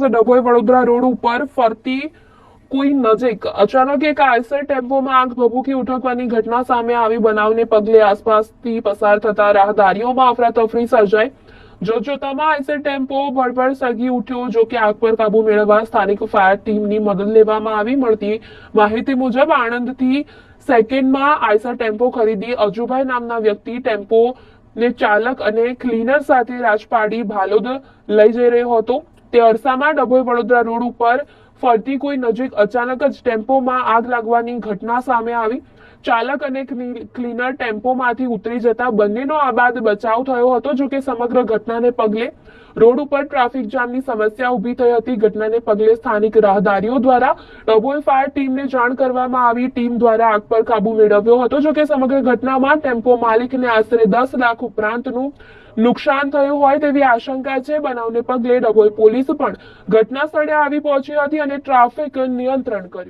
Dabhoi Vadodara road ઉપર ફરતી કોઈ નજીક અચાનક એક આઈસર ટેમ્પોમાં આગ ભભૂકી ઉઠકવાની ઘટના સામે આવી। બનાવને પગલે આસપાસથી પસાર થતા રાહદારીઓમાં અફરાતફરી સર્જાઈ। જોતજોતામાં આઈસર ટેમ્પો ભડભડ સળગી ઉઠ્યો। જો કે આગ પર કાબુ મેળવવા સ્થાનિક ફાયર ટીમની મદદ લેવામાં આવી। મળતી માહિતી મુજબ આણંદથી સેકન્ડમાં આઈસર ટેમ્પો ખરીદી અજુભાઈ નામના વ્યક્તિ ટેમ્પો ને ચાલક અને ક્લીનર સાથે રાજપાડી ભાલોદ લઈ જઈ રહ્યો હતો। તે અરસામાં ડભોઈ વડોદરા રોડ ઉપર ફરતી કોઈ નજીક અચાનક જ ટેમ્પોમાં આગ લાગવાની ઘટના સામે આવી। ચાલક અને ક્લીનર ટેમ્પોમાંથી ઉતરી જતા બંનેનો આબાદ બચાવ થયો હતો। જો કે સમગ્ર ઘટનાને પગલે રોડ ઉપર ટ્રાફિક જામની સમસ્યા ઊભી થઈ હતી। ઘટનાને પગલે સ્થાનિક રાહદારીઓ દ્વારા ડભોઈ ફાયર ટીમને જાણ કરવામાં આવી। ટીમ દ્વારા આગ પર કાબુ મેળવ્યો હતો। જો કે સમગ્ર ઘટનામાં ટેમ્પો માલિકને આશરે 10 લાખ ઉપરાંતનું નુકસાન થયું હોય તેવી આશંકા છે। બનાવને પગલે ડભોઈ પોલીસ પણ ઘટના સ્થળે આવી પહોંચી હતી અને ટ્રાફિક નિયંત્રણ કર્યું।